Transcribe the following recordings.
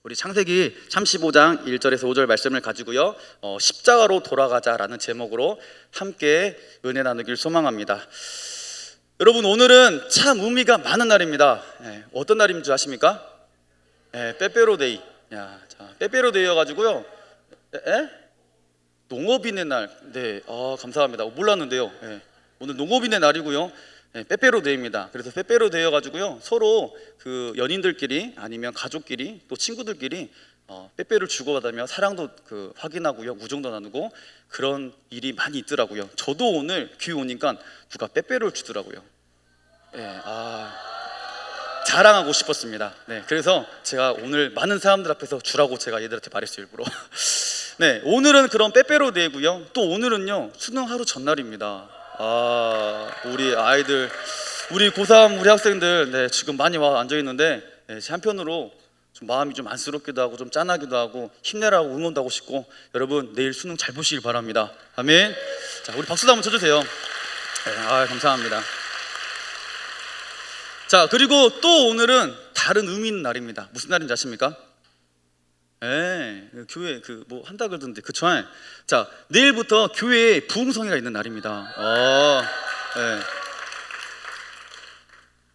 우리 창세기 35장 1절에서 5절 말씀을 가지고요, 십자가로 돌아가자라는 제목으로 함께 은혜 나누길 소망합니다. 여러분, 오늘은 참 의미가 많은 날입니다. 어떤 날인 줄 아십니까? 빼빼로데이. 자, 빼빼로데이여가지고요, 농업인의 날. 네, 감사합니다. 몰랐는데요. 오늘 농업인의 날이고요. 빼빼로데이입니다. 그래서 빼빼로데이여가지고요, 서로 그 연인들끼리 아니면 가족끼리 또 친구들끼리 빼빼를 주고받으며 사랑도 확인하고요, 우정도 나누고 그런 일이 많이 있더라고요. 저도 오늘 교회 오니까 누가 빼빼를 주더라고요. 자랑하고 싶었습니다. 그래서 제가 오늘 많은 사람들 앞에서 주라고 제가 얘들한테 말했어요, 일부러. 오늘은 그런 빼빼로데이고요. 또 오늘은요, 수능 하루 전날입니다. 우리 아이들, 우리 고3 우리 학생들 지금 많이 와 앉아 있는데, 한편으로 좀 마음이 좀 안쓰럽기도 하고 좀 짠하기도 하고 힘내라고 응원도 하고 싶고, 여러분 내일 수능 잘 보시길 바랍니다. 아멘. 자, 우리 박수도 한번 쳐주세요. 감사합니다. 자, 그리고 또 오늘은 다른 의미 있는 날입니다. 무슨 날인지 아십니까? 교회 뭐 한다 그러던데, 그쵸? 자, 내일부터 교회에 부흥성회가 있는 날입니다.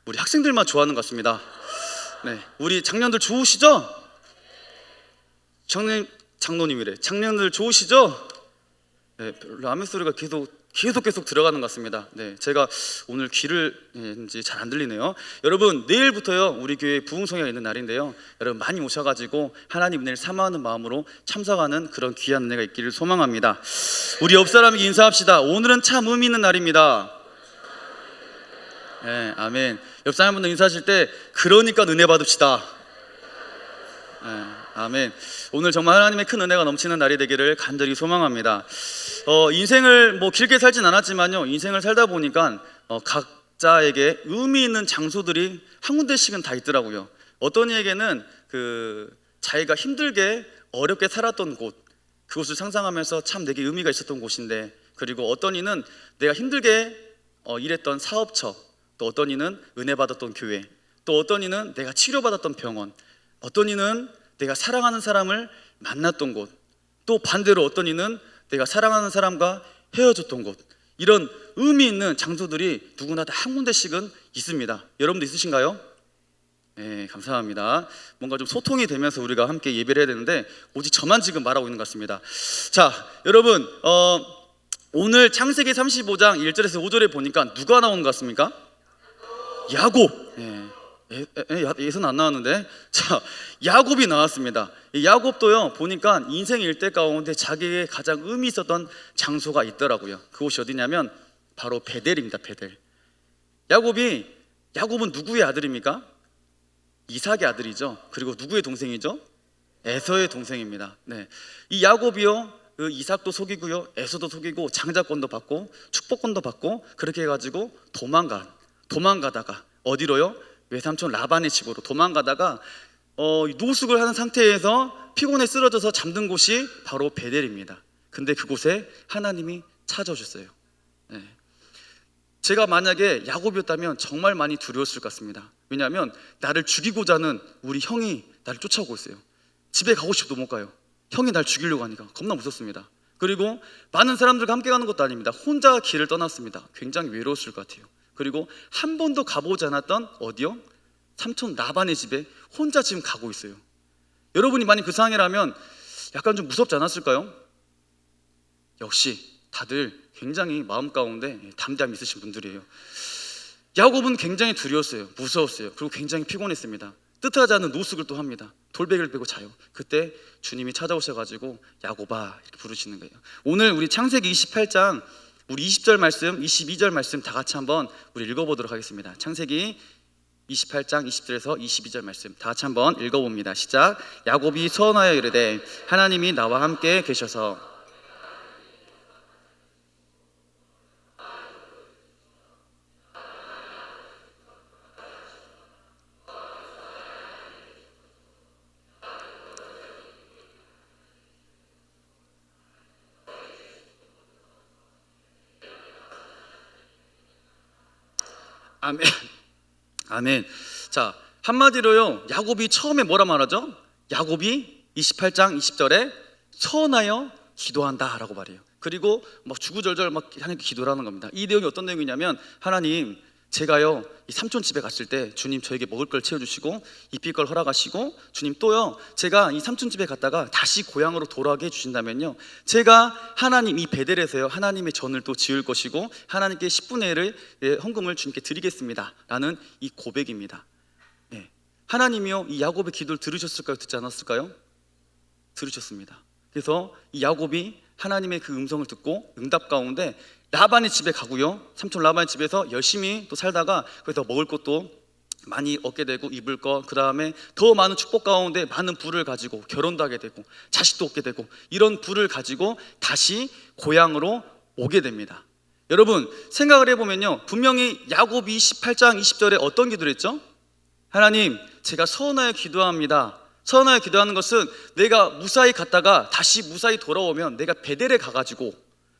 우리 학생들만 좋아하는 것 같습니다. 우리 장년들 좋으시죠? 장로님이래. 장년들 좋으시죠? 라면 소리가 계속 들어가는 것 같습니다. 제가 오늘 귀를 잘 안 들리네요. 여러분, 내일부터요, 우리 교회에 부흥성회가 있는 날인데요, 여러분 많이 오셔가지고 하나님 은혜를 사모하는 마음으로 참석하는 그런 귀한 은혜가 있기를 소망합니다. 우리 옆 사람에게 인사합시다. 오늘은 참 의미 있는 날입니다. 아멘. 옆 사람분들 인사하실 때 그러니까 은혜 받읍시다. 아멘. 오늘 정말 하나님의 큰 은혜가 넘치는 날이 되기를 간절히 소망합니다. 인생을 뭐 길게 살진 않았지만요, 인생을 살다 보니까 각자에게 의미 있는 장소들이 한 군데씩은 다 있더라고요. 어떤 이에게는 자기가 힘들게 어렵게 살았던 곳, 그곳을 상상하면서 참 내게 의미가 있었던 곳인데, 그리고 어떤 이는 내가 힘들게 일했던 사업처, 또 어떤 이는 은혜 받았던 교회, 또 어떤 이는 내가 치료받았던 병원, 어떤 이는 내가 사랑하는 사람을 만났던 곳, 또 반대로 어떤 이는 내가 사랑하는 사람과 헤어졌던 곳, 이런 의미 있는 장소들이 누구나 다 한 군데씩은 있습니다. 여러분도 있으신가요? 감사합니다. 뭔가 좀 소통이 되면서 우리가 함께 예배를 해야 되는데 오직 저만 지금 말하고 있는 것 같습니다. 자, 여러분, 오늘 창세기 35장 1절에서 5절에 보니까 누가 나오는 것 같습니까? 야곱. 예선 안 나왔는데, 자, 야곱이 나왔습니다. 이 야곱도요, 보니까 인생 일대 가운데 자기의 가장 의미 있었던 장소가 있더라고요. 그곳이 어디냐면 바로 베델입니다. 베델. 야곱은 누구의 아들입니까? 이삭의 아들이죠. 그리고 누구의 동생이죠? 에서의 동생입니다. 이 야곱이요, 이삭도 속이고요, 에서도 속이고, 장자권도 받고 축복권도 받고, 그렇게 해가지고 도망가다가 어디로요? 외삼촌 라반의 집으로 도망가다가 노숙을 하는 상태에서 피곤해 쓰러져서 잠든 곳이 바로 베델입니다. 근데 그곳에 하나님이 찾아오셨어요. 제가 만약에 야곱이었다면 정말 많이 두려웠을 것 같습니다. 왜냐하면 나를 죽이고자 하는 우리 형이 나를 쫓아오고 있어요. 집에 가고 싶어도 못 가요. 형이 날 죽이려고 하니까 겁나 무섭습니다. 그리고 많은 사람들과 함께 가는 것도 아닙니다. 혼자 길을 떠났습니다. 굉장히 외로웠을 것 같아요. 그리고 한 번도 가보지 않았던 어디요? 삼촌 라반의 집에 혼자 지금 가고 있어요. 여러분이 만약 그 상황이라면 약간 좀 무섭지 않았을까요? 역시 다들 굉장히 마음 가운데 담대함이 있으신 분들이에요. 야곱은 굉장히 두려웠어요. 무서웠어요. 그리고 굉장히 피곤했습니다. 뜻하지 않은 노숙을 또 합니다. 돌베개를 빼고 자요. 그때 주님이 찾아오셔가지고 야곱아 이렇게 부르시는 거예요. 오늘 우리 창세기 28장 우리 20절 말씀, 22절 말씀 다 같이 한번 우리 읽어보도록 하겠습니다. 창세기 28장 20절에서 22절 말씀 다 같이 한번 읽어봅니다. 시작. 야곱이 서원하여 이르되 하나님이 나와 함께 계셔서 아멘. 아멘. 자, 한마디로요, 야곱이 처음에 뭐라 말하죠? 야곱이 28장 20절에 서원하여 기도한다라고 말해요. 그리고 막 주구절절 막 하나님께 기도를 하는 겁니다. 이 내용이 어떤 내용이냐면, 하나님, 제가요 이 삼촌 집에 갔을 때 주님 저에게 먹을 걸 채워주시고 입힐 걸 허락하시고, 주님 또요 제가 이 삼촌 집에 갔다가 다시 고향으로 돌아가게 해주신다면요, 제가 하나님 이 베델에서요 하나님의 전을 또 지을 것이고 하나님께 10분의 1의 헌금을 주님께 드리겠습니다 라는 이 고백입니다. 하나님이요 이 야곱의 기도를 들으셨을까요? 듣지 않았을까요? 들으셨습니다. 그래서 이 야곱이 하나님의 그 음성을 듣고 응답 가운데 라반의 집에 가고요, 삼촌 라반의 집에서 열심히 또 살다가 그래서 먹을 것도 많이 얻게 되고 입을 것, 그 다음에 더 많은 축복 가운데 많은 부를 가지고 결혼도 하게 되고 자식도 얻게 되고 이런 부를 가지고 다시 고향으로 오게 됩니다. 여러분 생각을 해보면요, 분명히 야곱이 18장 20절에 어떤 기도를 했죠? 하나님, 제가 서운하여 기도합니다. 서운하여 기도하는 것은 내가 무사히 갔다가 다시 무사히 돌아오면 내가 베델에 가가지고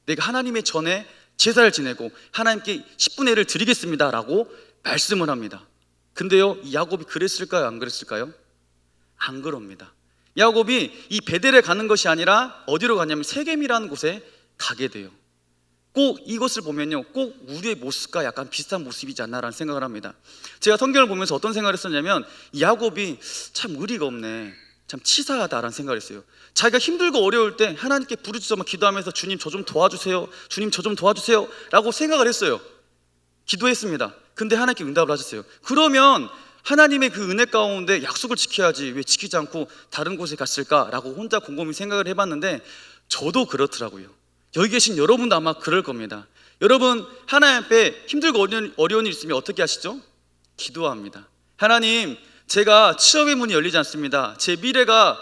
내가 하나님의 전에 제사를 지내고 하나님께 10분의 1을 드리겠습니다 라고 말씀을 합니다. 근데요 이 야곱이 그랬을까요? 안 그랬을까요? 안 그럽니다. 야곱이 이 베델에 가는 것이 아니라 어디로 가냐면 세겜이라는 곳에 가게 돼요. 꼭 이것을 보면요, 꼭 우리의 모습과 약간 비슷한 모습이지 않나라는 생각을 합니다. 제가 성경을 보면서 어떤 생각을 했었냐면, 야곱이 참 의리가 없네, 참 치사하다라는 생각을 했어요. 자기가 힘들고 어려울 때 하나님께 부르짖어만 기도하면서 주님 저 좀 도와주세요, 주님 저 좀 도와주세요 라고 생각을 했어요. 기도했습니다. 근데 하나님께 응답을 하셨어요. 그러면 하나님의 그 은혜 가운데 약속을 지켜야지 왜 지키지 않고 다른 곳에 갔을까라고 혼자 곰곰이 생각을 해봤는데, 저도 그렇더라고요. 여기 계신 여러분도 아마 그럴 겁니다. 여러분 하나님 앞에 힘들고 어려운 일 있으면 어떻게 하시죠? 기도합니다. 하나님, 제가 취업의 문이 열리지 않습니다. 제 미래가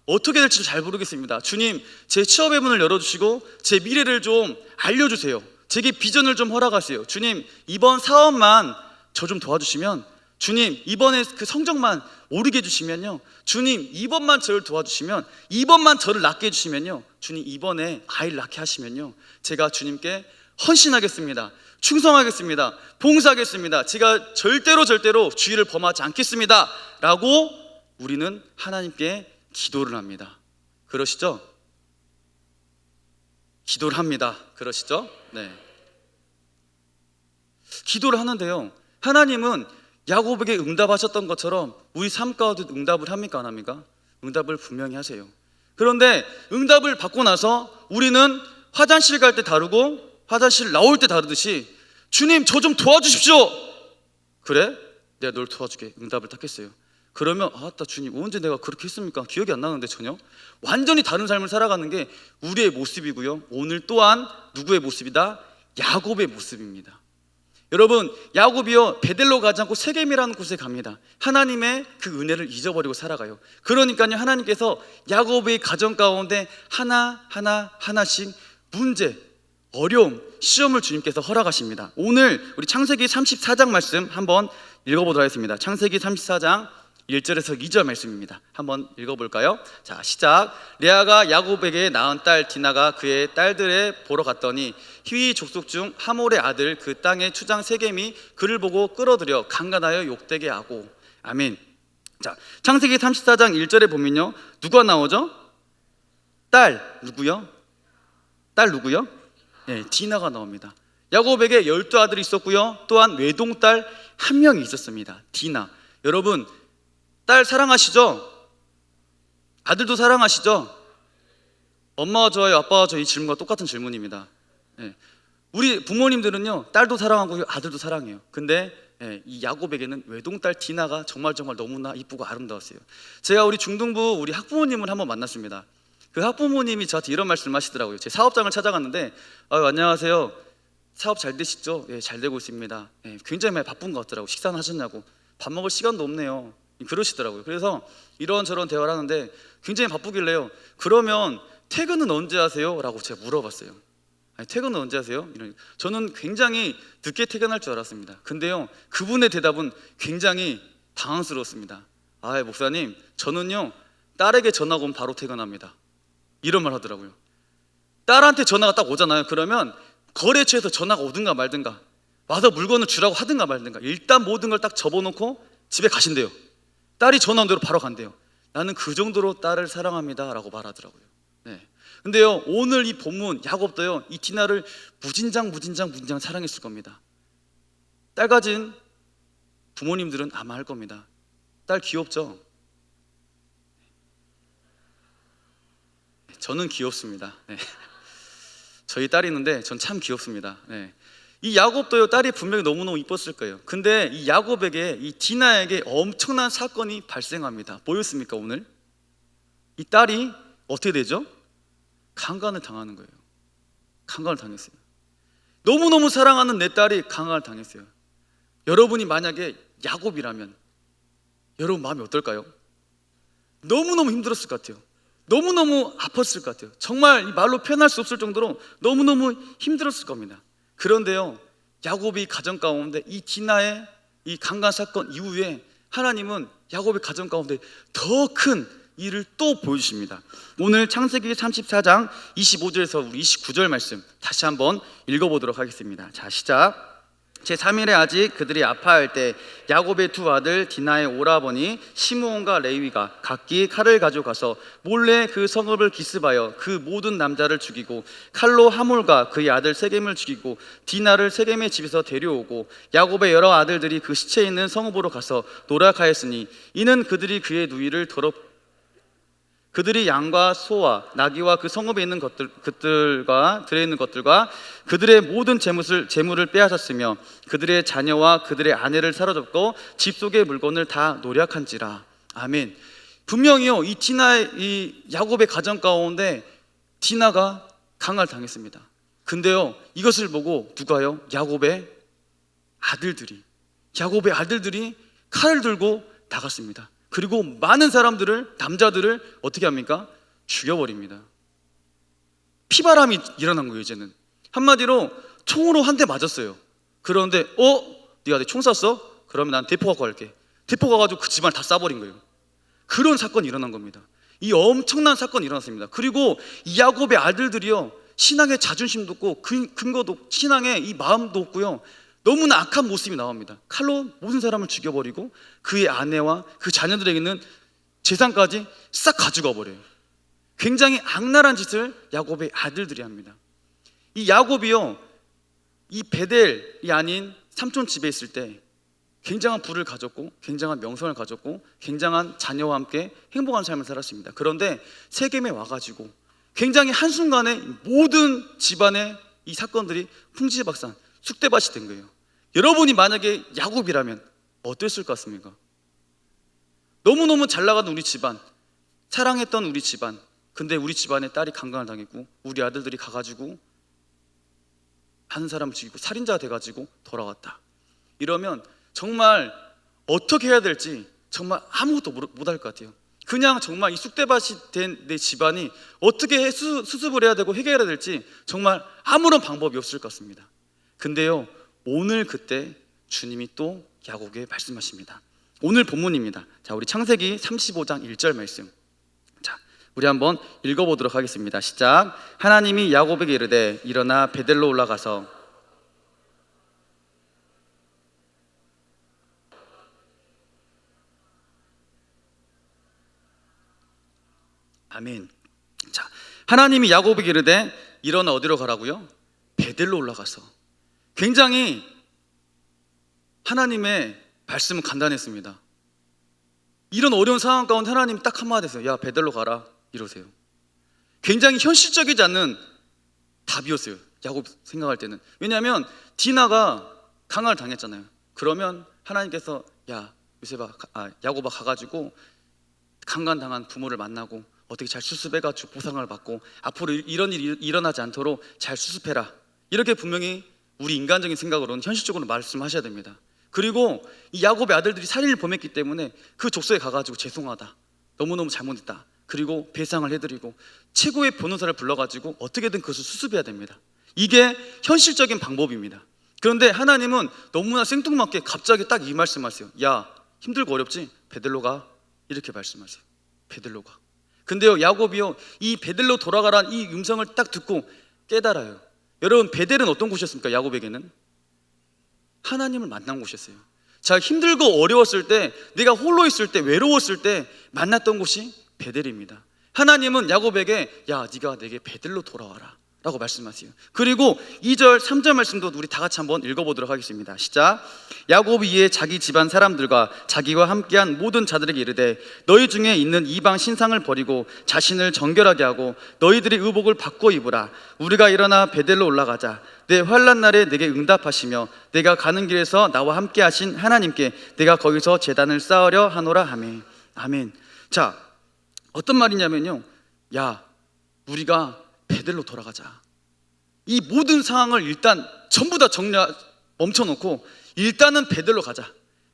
어떻게 될지 잘 모르겠습니다. 주님, 제 취업의 문을 열어주시고 제 미래를 좀 알려주세요. 제게 비전을 좀 허락하세요. 주님, 이번 사업만 저 좀 도와주시면, 주님 이번에 그 성적만 오르게 해주시면요, 주님 이번만 저를 도와주시면, 이번만 저를 낳게 해주시면요, 주님 이번에 아이를 낳게 하시면요, 제가 주님께 헌신하겠습니다. 충성하겠습니다. 봉사하겠습니다. 제가 절대로 주의를 범하지 않겠습니다 라고 우리는 하나님께 기도를 합니다. 그러시죠? 기도를 합니다. 그러시죠? 네. 기도를 하는데요, 하나님은 야곱에게 응답하셨던 것처럼 우리 삶 가운데 응답을 합니까? 안 합니까? 응답을 분명히 하세요. 그런데 응답을 받고 나서 우리는 화장실 갈 때 다르고 화장실 나올 때 다르듯이, 주님 저 좀 도와주십시오. 그래? 내가 널 도와줄게. 응답을 딱 했어요. 그러면 아따 주님 언제 내가 그렇게 했습니까? 기억이 안 나는데 전혀. 완전히 다른 삶을 살아가는 게 우리의 모습이고요, 오늘 또한 누구의 모습이다? 야곱의 모습입니다. 여러분 야곱이요 베델로 가지 않고 세겜이라는 곳에 갑니다. 하나님의 그 은혜를 잊어버리고 살아가요. 그러니까요 하나님께서 야곱의 가정 가운데 하나씩 문제, 어려움, 시험을 주님께서 허락하십니다. 오늘 우리 창세기 34장 말씀 한번 읽어보도록 하겠습니다. 창세기 34장 1절에서 2절 말씀입니다. 한번 읽어볼까요? 자, 시작. 레아가 야곱에게 낳은 딸 디나가 그의 딸들에 보러 갔더니 히위 족속 중 하몰의 아들 그 땅의 추장 세겜이 그를 보고 끌어들여 강간하여 욕되게 하고. 아멘. 자, 창세기 34장 1절에 보면요, 누가 나오죠? 딸 누구요? 딸 누구요? 네, 디나가 나옵니다. 야곱에게 12아들이 있었고요, 또한 외동딸 한 명이 있었습니다. 디나. 여러분 딸 사랑하시죠? 아들도 사랑하시죠? 엄마와 저와 아빠와 저 이 질문과 똑같은 질문입니다. 네. 우리 부모님들은요 딸도 사랑하고 아들도 사랑해요. 근데 이 야곱에게는 외동딸 디나가 정말 너무나 이쁘고 아름다웠어요. 제가 우리 중등부 우리 학부모님을 한번 만났습니다. 그 학부모님이 저한테 이런 말씀을 하시더라고요. 제 사업장을 찾아갔는데, 안녕하세요, 사업 잘 되시죠? 네, 잘 되고 있습니다. 네, 굉장히 많이 바쁜 것 같더라고요. 식사는 하셨냐고. 밥 먹을 시간도 없네요. 그러시더라고요. 그래서 이런저런 대화를 하는데 굉장히 바쁘길래요, 그러면 퇴근은 언제 하세요? 라고 제가 물어봤어요. 아니, 퇴근은 언제 하세요? 저는 굉장히 늦게 퇴근할 줄 알았습니다. 근데요 그분의 대답은 굉장히 당황스러웠습니다. 목사님, 저는요 딸에게 전화가 오면 바로 퇴근합니다. 이런 말 하더라고요. 딸한테 전화가 딱 오잖아요. 그러면 거래처에서 전화가 오든가 말든가 와서 물건을 주라고 하든가 말든가 일단 모든 걸 딱 접어놓고 집에 가신대요. 딸이 전화 온 대로 바로 간대요. 나는 그 정도로 딸을 사랑합니다 라고 말하더라고요. 네. 근데요, 오늘 이 본문 야곱도요, 이 디나를 무진장 사랑했을 겁니다. 딸 가진 부모님들은 아마 할 겁니다. 딸 귀엽죠? 저는 귀엽습니다. 네. 저희 딸이 있는데 전 참 귀엽습니다. 네. 이 야곱도요, 딸이 분명히 너무너무 이뻤을 거예요. 근데 이 야곱에게, 이 디나에게 엄청난 사건이 발생합니다. 뭐였습니까? 오늘 이 딸이 어떻게 되죠? 강간을 당하는 거예요. 강간을 당했어요. 너무너무 사랑하는 내 딸이 강간을 당했어요. 여러분이 만약에 야곱이라면 여러분 마음이 어떨까요? 너무너무 힘들었을 것 같아요. 너무너무 아팠을 것 같아요. 정말 말로 표현할 수 없을 정도로 너무너무 힘들었을 겁니다. 그런데요, 야곱이 가정 가운데 이 디나의 이 강간 사건 이후에 하나님은 야곱의 가정 가운데 더 큰 일을 또 보여주십니다. 오늘 창세기 34장 25절에서 우리 29절 말씀 다시 한번 읽어보도록 하겠습니다. 자, 시작. 제3일에 아직 그들이 아파할 때 야곱의 두 아들 디나의 오라버니 시므온과 레위가 각기 칼을 가져가서 몰래 그 성읍을 기습하여 그 모든 남자를 죽이고 칼로 하몰과 그의 아들 세겜을 죽이고 디나를 세겜의 집에서 데려오고 야곱의 여러 아들들이 그 시체 있는 성읍으로 가서 노략하였으니 이는 그들이 그의 누이를 그들이 양과 소와 나귀와 그 성읍에 있는 것들과 들에 있는 것들과 그들의 모든 재물을 빼앗았으며 그들의 자녀와 그들의 아내를 사로잡고 집 속의 물건을 다 노략한지라. 아멘. 분명히요, 이 디나의 이 야곱의 가정 가운데 디나가 강간을 당했습니다. 근데요, 이것을 보고 누가요? 야곱의 아들들이 칼을 들고 나갔습니다. 그리고 많은 사람들을, 남자들을 어떻게 합니까? 죽여버립니다. 피바람이 일어난 거예요. 이제는 한마디로 총으로 한 대 맞았어요. 그런데 네가 내 총 쐈어? 그러면 난 대포 갖고 갈게. 대포 가가지고 그 집안을 다 쏴버린 거예요. 그런 사건이 일어난 겁니다. 이 엄청난 사건이 일어났습니다. 그리고 이 야곱의 아들들이요, 신앙의 자존심도 없고 근거도, 신앙의 이 마음도 없고요, 너무나 악한 모습이 나옵니다. 칼로 모든 사람을 죽여버리고 그의 아내와 그 자녀들에게는 재산까지 싹 가져가 버려요. 굉장히 악랄한 짓을 야곱의 아들들이 합니다. 이 야곱이요, 이 베델이 아닌 삼촌 집에 있을 때 굉장한 부를 가졌고 굉장한 명성을 가졌고 굉장한 자녀와 함께 행복한 삶을 살았습니다. 그런데 세겜에 와가지고 굉장히 한순간에 모든 집안의 이 사건들이 풍지박산, 쑥대밭이 된 거예요. 여러분이 만약에 야곱이라면 어땠을 것 같습니까? 너무너무 잘 나가는 우리 집안, 사랑했던 우리 집안, 근데 우리 집안에 딸이 강간을 당했고 우리 아들들이 가가지고 한 사람을 죽이고 살인자가 돼가지고 돌아왔다. 이러면 정말 어떻게 해야 될지 정말 아무것도 못할 것 같아요. 그냥 정말 이 쑥대밭이 된 내 집안이 어떻게 수습을 해야 되고 해결해야 될지 정말 아무런 방법이 없을 것 같습니다. 근데요, 오늘 그때 주님이 또 야곱에게 말씀하십니다. 오늘 본문입니다. 자, 우리 창세기 35장 1절 말씀. 자, 우리 한번 읽어보도록 하겠습니다. 시작. 하나님이 야곱에게 이르되 일어나 베델로 올라가서 아멘. 자, 하나님이 야곱에게 이르되 일어나 어디로 가라고요? 베델로 올라가서. 굉장히 하나님의 말씀은 간단했습니다. 이런 어려운 상황 가운데 하나님이 딱 한마디 했어요. 야, 베델로 가라 이러세요. 굉장히 현실적이지 않는 답이었어요. 야곱 생각할 때는. 왜냐하면 디나가 강간을 당했잖아요. 그러면 하나님께서 야, 야곱아 가가지고 강간당한 부모를 만나고 어떻게 잘 수습해가지고 보상을 받고 앞으로 이런 일이 일어나지 않도록 잘 수습해라. 이렇게 분명히 우리 인간적인 생각으로는 현실적으로 말씀하셔야 됩니다. 그리고 이 야곱의 아들들이 살인을 범했기 때문에 그 족속에 가가지고 죄송하다, 너무너무 잘못했다, 그리고 배상을 해드리고 최고의 변호사를 불러가지고 어떻게든 그것을 수습해야 됩니다. 이게 현실적인 방법입니다. 그런데 하나님은 너무나 생뚱맞게 갑자기 딱 이 말씀하세요. 야, 힘들고 어렵지? 베델로 가. 이렇게 말씀하세요. 베델로 가. 근데요, 야곱이요, 이 베델로 돌아가란 이 음성을 딱 듣고 깨달아요. 여러분, 베델은 어떤 곳이었습니까? 야곱에게는 하나님을 만난 곳이었어요. 자, 힘들고 어려웠을 때, 내가 홀로 있을 때, 외로웠을 때 만났던 곳이 베델입니다. 하나님은 야곱에게 야, 네가 내게 베델로 돌아와라 라고 말씀하세요. 그리고 2절 3절 말씀도 우리 다 같이 한번 읽어보도록 하겠습니다. 시작. 야곱이 이에 자기 집안 사람들과 자기와 함께한 모든 자들에게 이르되 너희 중에 있는 이방 신상을 버리고 자신을 정결하게 하고 너희들의 의복을 바꿔 입으라. 우리가 일어나 베델로 올라가자. 내 환난 날에 내게 응답하시며 내가 가는 길에서 나와 함께 하신 하나님께 내가 거기서 제단을 쌓으려 하노라 하매. 아멘. 자, 어떤 말이냐면요, 야, 우리가 베델로 돌아가자. 이 모든 상황을 일단 전부 다 멈춰놓고 일단은 베델로 가자.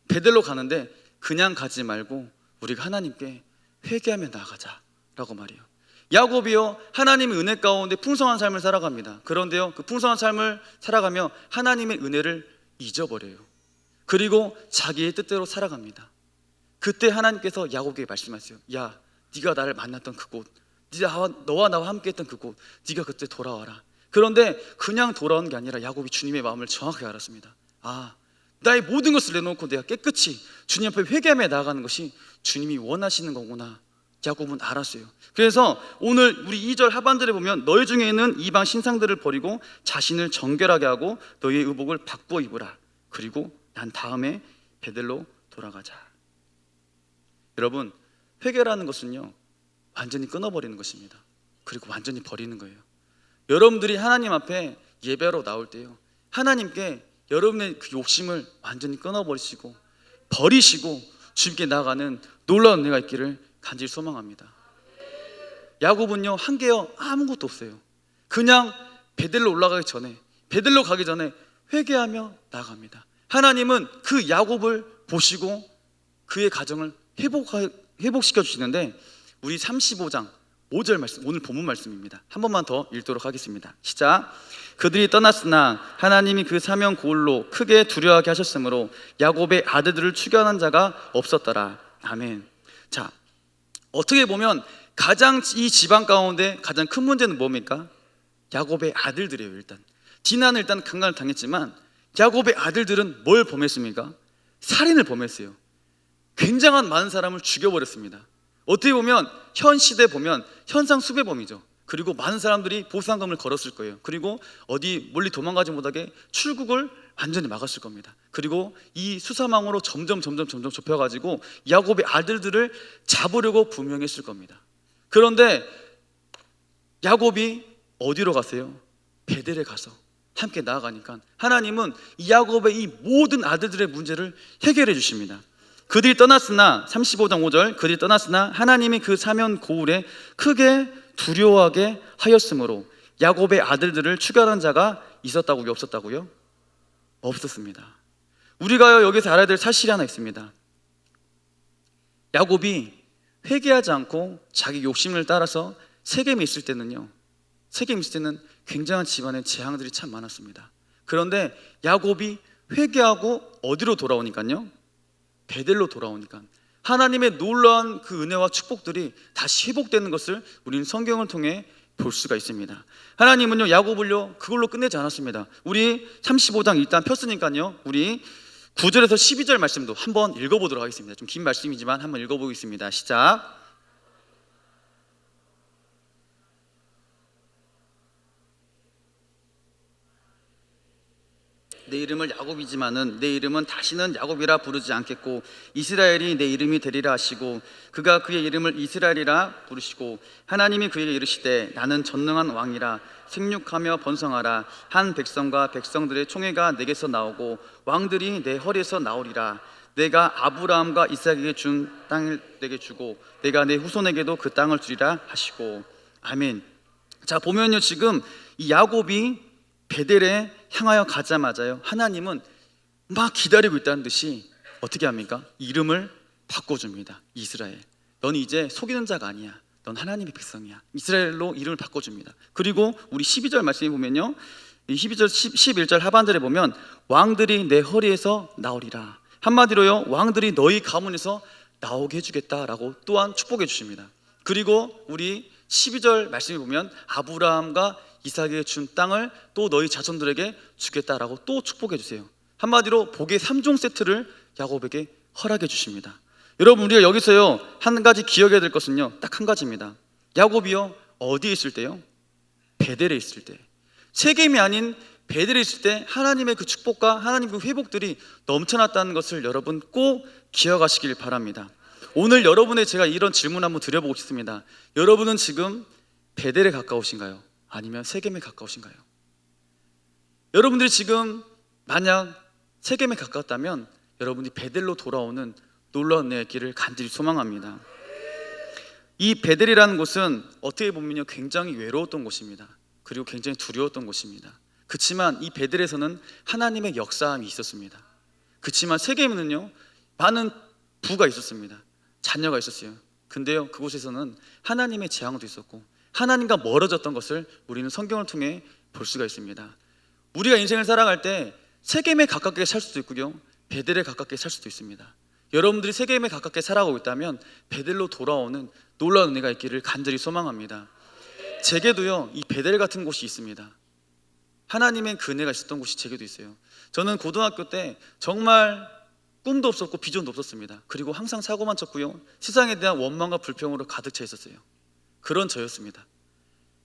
베델로 가는데 그냥 가지 말고 우리가 하나님께 회개하며 나아가자 라고 말해요. 야곱이요, 하나님의 은혜 가운데 풍성한 삶을 살아갑니다. 그런데요, 그 풍성한 삶을 살아가며 하나님의 은혜를 잊어버려요. 그리고 자기의 뜻대로 살아갑니다. 그때 하나님께서 야곱에게 말씀하세요. 야, 네가 나를 만났던 그곳, 너와 나와 함께 했던 그곳, 네가 그때 돌아와라. 그런데 그냥 돌아오는 게 아니라 야곱이 주님의 마음을 정확하게 알았습니다. 아, 나의 모든 것을 내놓고 내가 깨끗이 주님 앞에 회개하며 나아가는 것이 주님이 원하시는 거구나. 야곱은 알았어요. 그래서 오늘 우리 2절 하반절에 보면 너희 중에 있는 이방 신상들을 버리고 자신을 정결하게 하고 너희의 의복을 바꾸어 입으라. 그리고 난 다음에 베델로 돌아가자. 여러분, 회개라는 것은요, 완전히 끊어버리는 것입니다. 그리고 완전히 버리는 거예요. 여러분들이 하나님 앞에 예배하러 나올 때요, 하나님께 여러분의 그 욕심을 완전히 끊어버리시고 버리시고 주님께 나아가는 놀라운 은혜가 있기를 간절히 소망합니다. 야곱은요, 한게요 아무것도 없어요. 그냥 베델로 올라가기 전에, 베델로 가기 전에 회개하며 나아갑니다. 하나님은 그 야곱을 보시고 그의 가정을 회복시켜 주시는데, 우리 35장 5절 말씀, 오늘 본문 말씀입니다. 한 번만 더 읽도록 하겠습니다. 시작. 그들이 떠났으나 하나님이 그 사명 고을로 크게 두려워하게 하셨으므로 야곱의 아들들을 추견한 자가 없었더라. 아멘. 자, 어떻게 보면 가장 이 집안 가운데 가장 큰 문제는 뭡니까? 야곱의 아들들이에요. 일단 디나는 일단 강간을 당했지만 야곱의 아들들은 뭘 범했습니까? 살인을 범했어요. 굉장한 많은 사람을 죽여버렸습니다. 어떻게 보면 현 시대 보면 현상 수배범이죠. 그리고 많은 사람들이 보상금을 걸었을 거예요. 그리고 어디 멀리 도망가지 못하게 출국을 완전히 막았을 겁니다. 그리고 이 수사망으로 점점 좁혀가지고 야곱의 아들들을 잡으려고 분명했을 겁니다. 그런데 야곱이 어디로 갔어요? 베델에 가서 함께 나아가니까 하나님은 이 야곱의 이 모든 아들들의 문제를 해결해 주십니다. 그들이 떠났으나 35장 5절, 그들이 떠났으나 하나님이 그 사면 고울에 크게 두려워하게 하였으므로 야곱의 아들들을 추격한 자가 있었다고요? 없었다고요? 없었습니다. 우리가 여기서 알아야 될 사실이 하나 있습니다. 야곱이 회개하지 않고 자기 욕심을 따라서 세겜에 있을 때는 굉장한 집안의 재앙들이 참 많았습니다. 그런데 야곱이 회개하고 어디로 돌아오니까요? 베델로 돌아오니까 하나님의 놀라운 그 은혜와 축복들이 다시 회복되는 것을 우리는 성경을 통해 볼 수가 있습니다. 하나님은요, 야곱을요 그걸로 끝내지 않았습니다. 우리 35장 일단 폈으니까요, 우리 9절에서 12절 말씀도 한번 읽어보도록 하겠습니다. 좀 긴 말씀이지만 한번 읽어보겠습니다. 시작. 내 이름을 야곱이지만은 내 이름은 다시는 야곱이라 부르지 않겠고 이스라엘이 내 이름이 되리라 하시고 그가 그의 이름을 이스라엘이라 부르시고 하나님이 그에게 이르시되 나는 전능한 왕이라 생육하며 번성하라. 한 백성과 백성들의 총회가 내게서 나오고 왕들이 내 허리에서 나오리라. 내가 아브라함과 이삭에게 준 땅을 내게 주고 내가 내 후손에게도 그 땅을 주리라 하시고. 아멘. 자, 보면요, 지금 이 야곱이 베델에 향하여 가자마자요, 하나님은 막 기다리고 있다는 듯이 어떻게 합니까? 이름을 바꿔줍니다. 이스라엘, 넌 이제 속이는 자가 아니야. 넌 하나님의 백성이야. 이스라엘로 이름을 바꿔줍니다. 그리고 우리 12절 말씀에 보면요, 12절 11절 하반절에 보면 왕들이 내 허리에서 나오리라. 한마디로요, 왕들이 너희 가문에서 나오게 해주겠다라고 또한 축복해 주십니다. 그리고 우리 12절 말씀에 보면 아브라함과 이삭에게 준 땅을 또 너희 자손들에게 주겠다라고 또 축복해 주세요. 한마디로 복의 3종 세트를 야곱에게 허락해 주십니다. 여러분, 우리가 여기서요 한 가지 기억해야 될 것은요 딱 한 가지입니다. 야곱이요 어디에 있을 때요? 베델에 있을 때, 세겜이 아닌 베델에 있을 때 하나님의 그 축복과 하나님의 그 회복들이 넘쳐났다는 것을 여러분 꼭 기억하시길 바랍니다. 오늘 여러분의 제가 이런 질문 한번 드려보고 싶습니다. 여러분은 지금 베델에 가까우신가요? 아니면 세겜에 가까우신가요? 여러분들이 지금 만약 세겜에 가깝다면 여러분이 베델로 돌아오는 놀라운 내 길을 간절히 소망합니다. 이 베델이라는 곳은 어떻게 보면요 굉장히 외로웠던 곳입니다. 그리고 굉장히 두려웠던 곳입니다. 그렇지만 이 베델에서는 하나님의 역사함이 있었습니다. 그렇지만 세겜에는요 많은 부가 있었습니다. 자녀가 있었어요. 근데요 그곳에서는 하나님의 재앙도 있었고 하나님과 멀어졌던 것을 우리는 성경을 통해 볼 수가 있습니다. 우리가 인생을 살아갈 때 세겜에 가깝게 살 수도 있고요 베델에 가깝게 살 수도 있습니다. 여러분들이 세겜에 가깝게 살아가고 있다면 베델로 돌아오는 놀라운 은혜가 있기를 간절히 소망합니다. 제게도요 이 베델 같은 곳이 있습니다. 하나님의 그 은혜가 있었던 곳이 제게도 있어요. 저는 고등학교 때 정말 꿈도 없었고 비전도 없었습니다. 그리고 항상 사고만 쳤고요 세상에 대한 원망과 불평으로 가득 차 있었어요. 그런 저였습니다.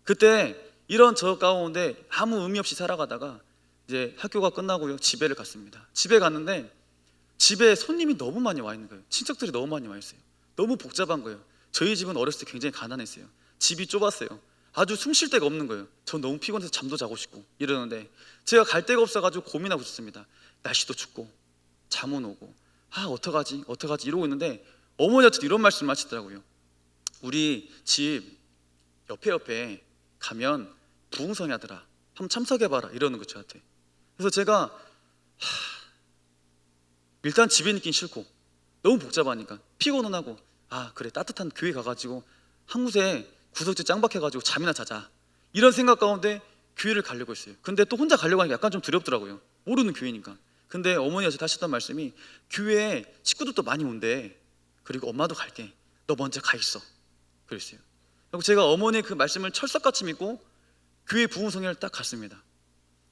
그때 이런 저 가운데 아무 의미 없이 살아가다가 이제 학교가 끝나고요 집에를 갔습니다. 집에 갔는데 집에 손님이 너무 많이 와 있는 거예요. 친척들이 너무 많이 와 있어요. 너무 복잡한 거예요. 저희 집은 어렸을 때 굉장히 가난했어요. 집이 좁았어요. 아주 숨 쉴 데가 없는 거예요. 전 너무 피곤해서 잠도 자고 싶고 이러는데 제가 갈 데가 없어가지고 고민하고 있었습니다. 날씨도 춥고 잠은 오고 어떡하지 이러고 있는데 어머니가 이런 말씀을 하시더라고요. 우리 집 옆에 가면 부흥성이 하더라. 한번 참석해봐라 이러는 거 저한테. 그래서 제가 일단 집에 있긴 싫고 너무 복잡하니까 피곤은 하고 그래 따뜻한 교회 가가지고 한 곳에 구석지 짱 박혀가지고 잠이나 자자 이런 생각 가운데 교회를 가려고 했어요. 근데 또 혼자 가려고 하니까 약간 좀 두렵더라고요. 모르는 교회니까. 근데 어머니가 저한테 하셨던 말씀이 교회에 식구들도 많이 온대. 그리고 엄마도 갈게. 너 먼저 가 있어. 그랬어요. 그리고 제가 어머니의 그 말씀을 철석같이 믿고 교회 부흥성회를 딱 갔습니다.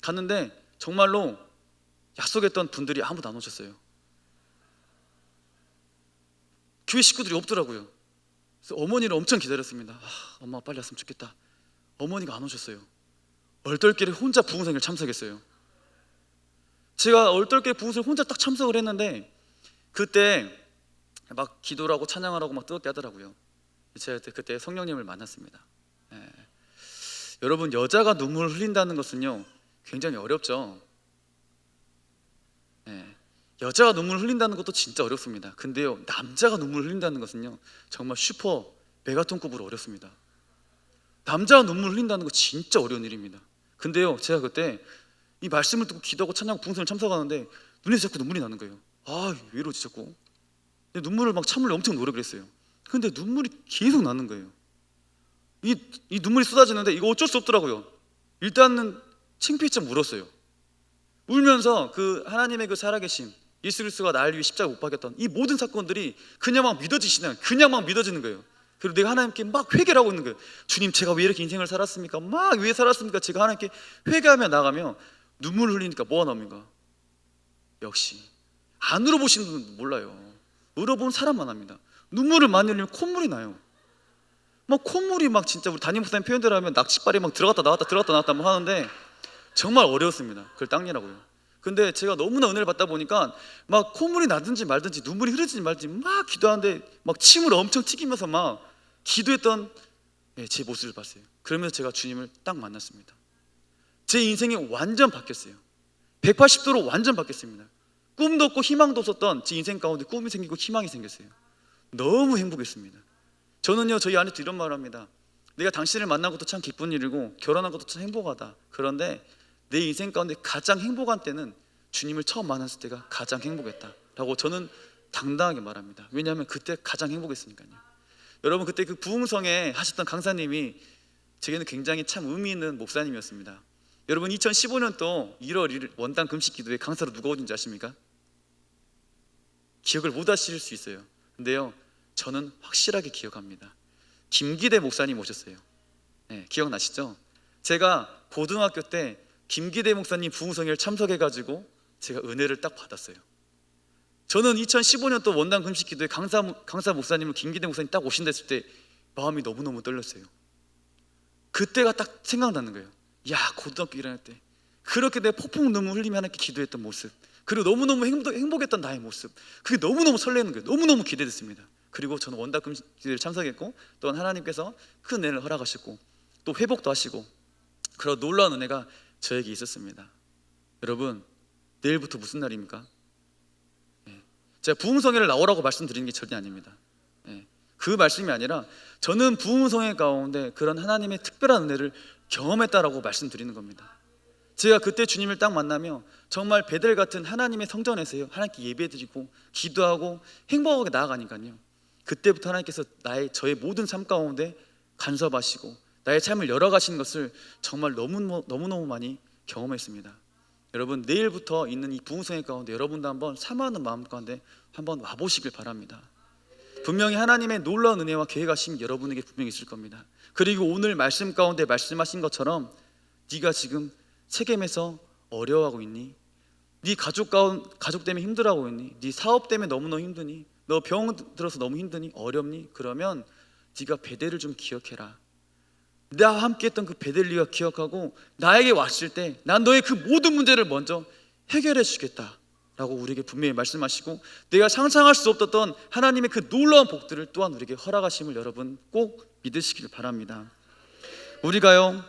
갔는데 정말로 약속했던 분들이 아무도 안 오셨어요. 교회 식구들이 없더라고요. 그래서 어머니를 엄청 기다렸습니다. 엄마 빨리 왔으면 좋겠다. 어머니가 안 오셨어요. 얼떨결에 혼자 부흥성회를 참석했어요. 제가 얼떨결에 부흥성회 혼자 딱 참석을 했는데 그때 막 기도를 하고 찬양을 하고 막 뜨겁게 하더라고요. 제가 그때 성령님을 만났습니다. 여러분 여자가 눈물을 흘린다는 것은요 굉장히 어렵죠. 여자가 눈물을 흘린다는 것도 진짜 어렵습니다. 근데요 남자가 눈물을 흘린다는 것은요 정말 슈퍼 메가톤급으로 어렵습니다. 남자가 눈물을 흘린다는 거 진짜 어려운 일입니다. 근데요 제가 그때 이 말씀을 듣고 기도하고 찬양하고 부흥성회를 참석하는데 눈에서 자꾸 눈물이 나는 거예요. 왜 이러지 자꾸. 눈물을 막 참으려고 엄청 노력을 했어요. 근데 눈물이 계속 나는 거예요. 이 눈물이 쏟아지는데 이거 어쩔 수 없더라고요. 일단은 창피했지만 울었어요. 울면서 그 하나님의 그 살아계심, 예수 그리스도가 나를 위해 십자가 못 박혔던 이 모든 사건들이 그냥 막 믿어지는 거예요. 그리고 내가 하나님께 막 회개를 하고 있는 거예요. 주님 제가 왜 이렇게 인생을 살았습니까? 막 왜 살았습니까? 제가 하나님께 회개하며 나가며 눈물을 흘리니까 뭐가 나옵니까? 역시 안 울어보시는 분은 몰라요. 울어본 사람만 합니다. 눈물을 많이 흘리면 콧물이 나요. 막 콧물이 막 진짜 우리 담임 목사님 표현대로 하면 낚싯발이 막 들어갔다 나왔다 뭐 하는데 정말 어려웠습니다. 그걸 닦느라고요. 근데 제가 너무나 은혜를 받다 보니까 막 콧물이 나든지 말든지 눈물이 흐르든지 말든지 막 기도하는데 막 침을 엄청 튀기면서 막 기도했던 제 모습을 봤어요. 그러면서 제가 주님을 딱 만났습니다. 제 인생이 완전 바뀌었어요. 180도로 완전 바뀌었습니다. 꿈도 없고 희망도 없었던 제 인생 가운데 꿈이 생기고 희망이 생겼어요. 너무 행복했습니다. 저는요 저희 아내도 이런 말을 합니다. 내가 당신을 만난 것도 참 기쁜 일이고 결혼한 것도 참 행복하다. 그런데 내 인생 가운데 가장 행복한 때는 주님을 처음 만났을 때가 가장 행복했다라고 저는 당당하게 말합니다. 왜냐하면 그때 가장 행복했으니까요. 여러분 그때 그 부흥성에 하셨던 강사님이 제게는 굉장히 참 의미 있는 목사님이었습니다. 여러분 2015년도 1월 1일 원당 금식 기도에 강사로 누가 오는지 아십니까? 기억을 못 하실 수 있어요. 근데요 저는 확실하게 기억합니다. 김기대 목사님 오셨어요. 기억나시죠? 제가 고등학교 때 김기대 목사님 부흥성회를 참석해가지고 제가 은혜를 딱 받았어요. 저는 2015년도 원당 금식 기도에 강사 목사님을 김기대 목사님 딱 오신다 했을 때 마음이 너무너무 떨렸어요. 그때가 딱 생각나는 거예요. 야, 고등학교 1학년 때 그렇게 내 폭풍 눈물 흘리며 하나님께 기도했던 모습, 그리고 너무너무 행복했던 나의 모습, 그게 너무너무 설레는 거예요. 너무너무 기대됐습니다. 그리고 저는 원당 금식 기도에 참석했고, 또한 하나님께서 큰 은혜를 허락하셨고 또 회복도 하시고 그런 놀라운 은혜가 저에게 있었습니다. 여러분, 내일부터 무슨 날입니까? 제가 부흥성회를 나오라고 말씀드리는 게 절대 아닙니다. 그 말씀이 아니라 저는 부흥성회 가운데 그런 하나님의 특별한 은혜를 경험했다라고 말씀드리는 겁니다. 제가 그때 주님을 딱 만나며 정말 베델 같은 하나님의 성전에서요, 하나님께 예배드리고 기도하고 행복하게 나아가니까요, 그때부터 하나님께서 저의 모든 삶 가운데 간섭하시고 나의 삶을 열어가시는 것을 정말 너무너무 많이 경험했습니다. 여러분, 내일부터 있는 이 부흥성회 가운데 여러분도 한번 사모하는 마음 가운데 한번 와보시길 바랍니다. 분명히 하나님의 놀라운 은혜와 계획하심이 여러분에게 분명히 있을 겁니다. 그리고 오늘 말씀 가운데 말씀하신 것처럼 네가 지금 세겜에서 어려워하고 있니? 네 가족 때문에 힘들어하고 있니? 네 사업 때문에 너무너무 힘드니? 너 병 들어서 너무 힘드니? 어렵니? 그러면 네가 베델을 좀 기억해라. 나와 함께 했던 그 베델 네가 기억하고 나에게 왔을 때 난 너의 그 모든 문제를 먼저 해결해 주겠다 라고 우리에게 분명히 말씀하시고, 내가 상상할 수 없었던 하나님의 그 놀라운 복들을 또한 우리에게 허락하심을 여러분 꼭 믿으시길 바랍니다. 우리가요,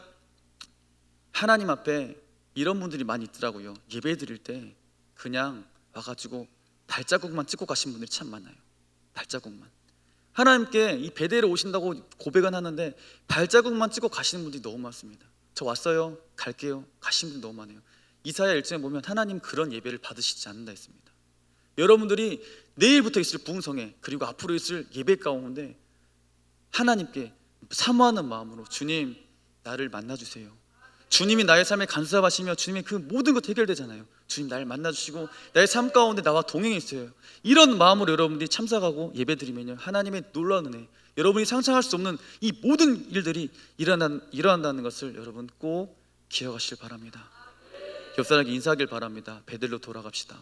하나님 앞에 이런 분들이 많이 있더라고요. 예배 드릴 때 그냥 와가지고 발자국만 찍고 가신 분들이 참 많아요. 발자국만. 하나님께 이 베델에 오신다고 고백은 하는데 발자국만 찍고 가시는 분들이 너무 많습니다. 저 왔어요, 갈게요, 가시는 분들 너무 많아요. 이사야 1장에 보면 하나님 그런 예배를 받으시지 않는다 했습니다. 여러분들이 내일부터 있을 부흥성회 그리고 앞으로 있을 예배 가운데 하나님께 사모하는 마음으로 주님 나를 만나주세요. 주님이 나의 삶에 간섭하시며 주님의 그 모든 것 해결되잖아요. 주님 나를 만나주시고 나의 삶 가운데 나와 동행해 있어요. 이런 마음으로 여러분들이 참석하고 예배드리면요, 하나님의 놀라운 은혜, 여러분이 상상할 수 없는 이 모든 일들이 일어난다는 것을 여러분 꼭 기억하시길 바랍니다. 옆 사람에게 인사하길 바랍니다. 베델로 돌아갑시다.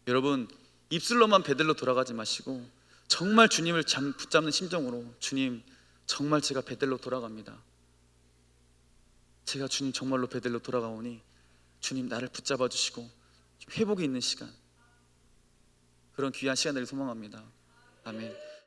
여러분, 입술로만 베델로 돌아가지 마시고 정말 주님을 붙잡는 심정으로, 주님 정말 제가 베델로 돌아갑니다. 제가 주님 정말로 베델로 돌아가오니 주님 나를 붙잡아 주시고 회복이 있는 시간, 그런 귀한 시간들을 소망합니다. 아멘.